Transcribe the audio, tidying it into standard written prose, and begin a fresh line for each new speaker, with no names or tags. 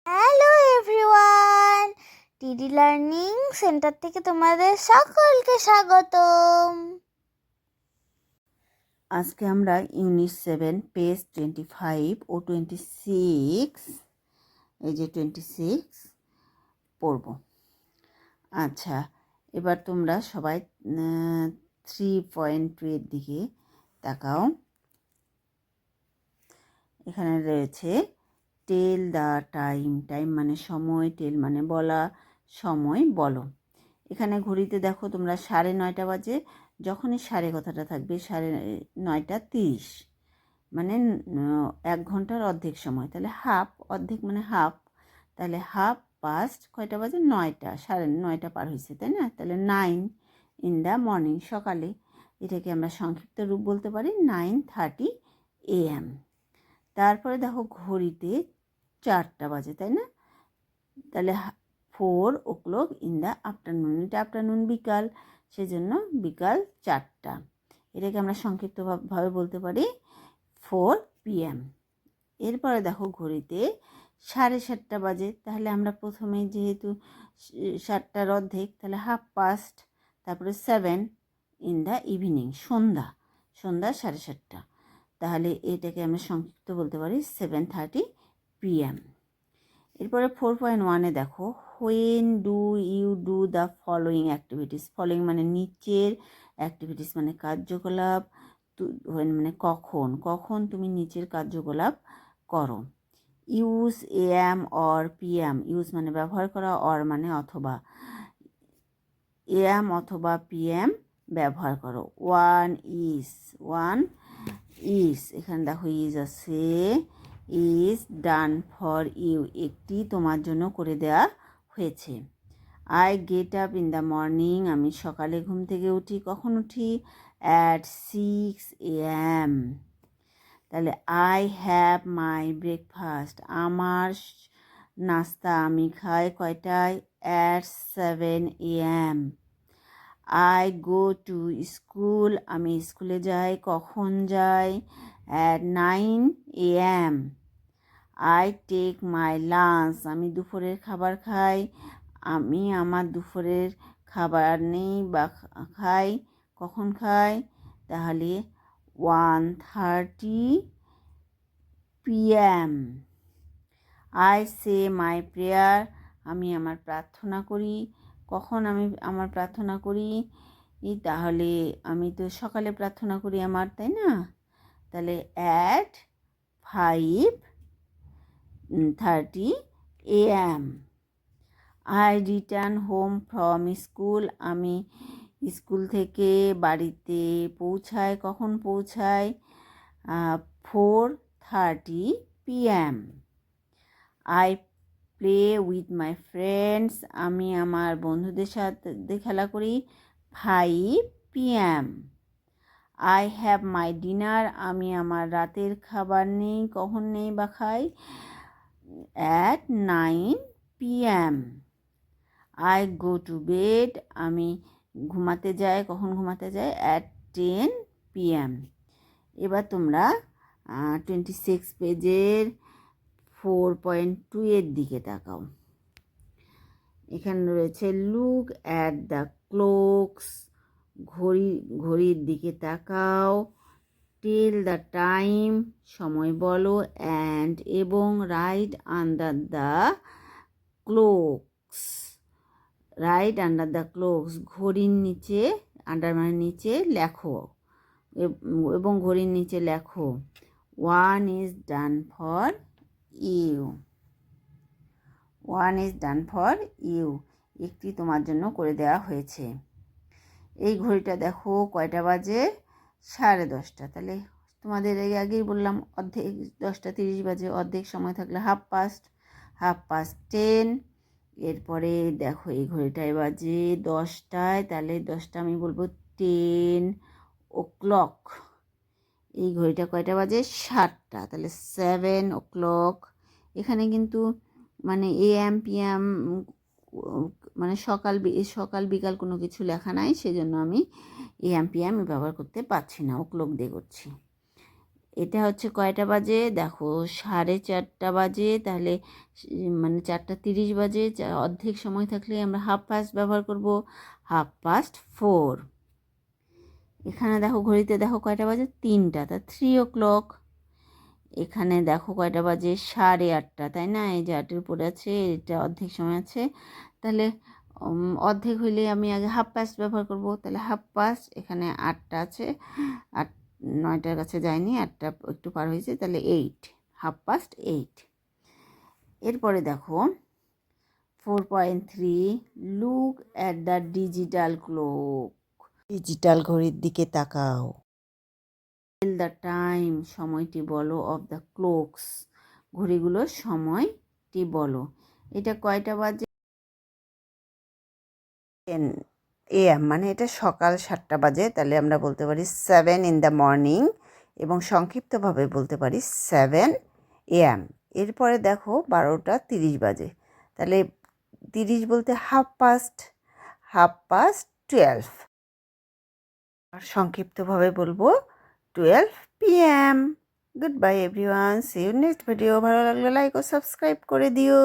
Hello everyone, টিডি learning centre থেকে তোমাদের সকলকে স্বাগতম।
আজকে আমরা ইউনিট 7 পেজ 25 ও 26 এই যে 26 পড়ব। আচ্ছা, এবার তোমরা সবাই 3.2 এর দিকে তাকাও। এখানে রয়েছে টেল দ্য টাইম। টাইম মানে সময়, টেল মানে বলা, সময় বলো। এখানে ঘড়িতে দেখো তোমরা 9:30 বাজে। যখনই সাড়ে কথাটা থাকবে 9:30 মানে 1 ঘন্টার অর্ধেক সময়, তাহলে হাফ, অর্ধেক মানে হাফ, তাহলে হাফ পাস্ট কয়টা বাজে? 9টা, 9:30 পার হয়েছে, তাই না? তাহলে 9 ইন দ্য মর্নিং, সকালে। এটাকে আমরা সংক্ষিপ্ত রূপ বলতে পারি 9:30 AM। তারপরে দেখো ঘড়িতে 4টা বাজে, তাই না? তাহলে 4 o'clock ইন দ্য আফটারনুন, এটা আফটারনুন বিকাল, সেজন্য বিকাল 4টা। এটাকে আমরা সংক্ষিপ্তভাবে বলতে পারি 4 PM। এরপরে দেখো ঘড়িতে 7:30 বাজে, তাহলে আমরা প্রথমে যেহেতু 7টার অর্ধেক, তাহলে হাফ পাস্ট, তারপরে 7 ইন দ্য ইভিনিং, সন্ধ্যা 7:30। তাহলে এটাকে আমরা সংক্ষিপ্ত বলতে পারি 7:30 PM। এরপরে 4.1-এ দেখো when do you do the following activities. Following মানে নিচের, অ্যাক্টিভিটিস মানে কার্যকলাপ, হোয়েন মানে কখন, কখন তুমি নিচের কার্যকলাপ করো। Use AM or PM। Use মানে ব্যবহার করা, অর মানে অথবা। AM অথবা PM ব্যবহার করো। ওয়ান ইজ, এখানে দেখো ইজ আছে, ইজ ডান ফর ইউ, একটি তোমার জন্য করে দেওয়া হয়েছে। I get up in the morning. আমি সকালে ঘুম থেকে উঠি, কখন উঠি? At 6 AM। তাহলে আই হ্যাভ মাই ব্রেকফাস্ট। আমার নাস্তা আমি খাই কয়টায়? At 7 AM। I go to school. আমি স্কুলে যাই, কখন যাই? At 9 AM। I take my lunch. আমি দুপুরের খাবার খাই। আমি আমার দুপুরের খাবার নেই বা খাই, কখন খাই? তাহলে 1:30 PM। I say my prayer. আমি আমার প্রার্থনা করি, কখন আমি আমার প্রার্থনা করি? তাহলে আমি তো সকালে প্রার্থনা করি আমার, তাই না? তাহলে at 5:30 AM। I return home from school. আমি স্কুল থেকে বাড়িতে পৌঁছাই, কখন পৌঁছাই? 4:30 PM। I play with my friends. আমি আমার বন্ধুদের সাথে খেলা করি, 5 PM। I have my dinner. আমি আমার রাতের খাবার নেই, কখন নেই বা খাই? At 9 PM। I go to bed. আমি ঘুমাতে যাই, কখন ঘুমাতে যাই? At 10 PM। এবার তোমরা 26 পেজের 4.2 এর দিকে তাকাও। এখানে রয়েছে লুক অ্যাট দ্য ক্লকস। ঘড়ির দিকে তাকাও। টেল দ্য টাইম, সময় বলো। অ্যান্ড এবং right under the clocks. Right under the clocks, ঘড়ির নিচে, আন্ডার মানে নিচে, লেখো এবং ঘড়ির নিচে লেখো 1 is done for you। 1 is done for you, একটি তোমার জন্য করে দেওয়া হয়েছে। এই ঘড়িটা দেখো কয়টা বাজে? 10:30। তাহলে তোমাদের আগেই বললাম অর্ধেক, 10:30 বাজে, অর্ধেক সময় থাকলে হাফ পাস্ট 10। এরপরে দেখো এই ঘড়িটায় বাজে 10টায়, তাহলে 10টা আমি বলবো 10 o'clock। এই ঘড়িটা কয়টা বাজে? 7টা, তাহলে 7 o'clock। এখানে কিন্তু মানে AM PM মানে সকাল বিকাল কোনো কিছু লেখা নাই, সেজন্য আমি AM PM ব্যবহার করতে পারছি না, o'clock দিয়ে করছি। এটা হচ্ছে কয়টা বাজে দেখো, 4:30 বাজে, তাহলে মানে 4:30 বাজে, অর্ধেক সময় থাকলে আমরা হাফ পাস্ট ব্যবহার করব, 4:30। এখানে দেখো ঘড়িতে দেখো কয়টা বাজে, 3টা, তা 3 o'clock। এখানে দেখো কয়টা বাজে, 8:30, তাই না? এই যে 8-এর উপরে আছে, এটা অর্ধেক সময় আছে, তাহলে অর্ধেক হইলে আমি আগে হাফ পাস্ট ব্যবহার করব, তাহলে হাফ পাস্ট, এখানে 8টা আছে, 8, 9টার কাছে যায়নি, 8টা একটু পার হয়েছে, তাহলে 8, 8:30। এরপরে দেখো 4.3, look at the digital clock, digital ঘড়ির দিকে তাকাও। টেল দ্য টাইম, সময়টি বলো, অফ দ্য ক্লকস, ঘড়িগুলোর সময়টি বলো। এটা কয়টা বাজে, 10 AM, মানে এটা সকাল 7টা বাজে, তাহলে আমরা বলতে পারি 7 in the morning, এবং সংক্ষিপ্তভাবে বলতে পারি 7 AM। এরপরে দেখো 12:30 বাজে, তাহলে 30 বলতে হাফ পাস্ট 12, আর সংক্ষিপ্তভাবে বলবো 12 PM। Good bye everyone, see you next video. ভালো লাগলে লাইক ও সাবস্ক্রাইব করে দিও।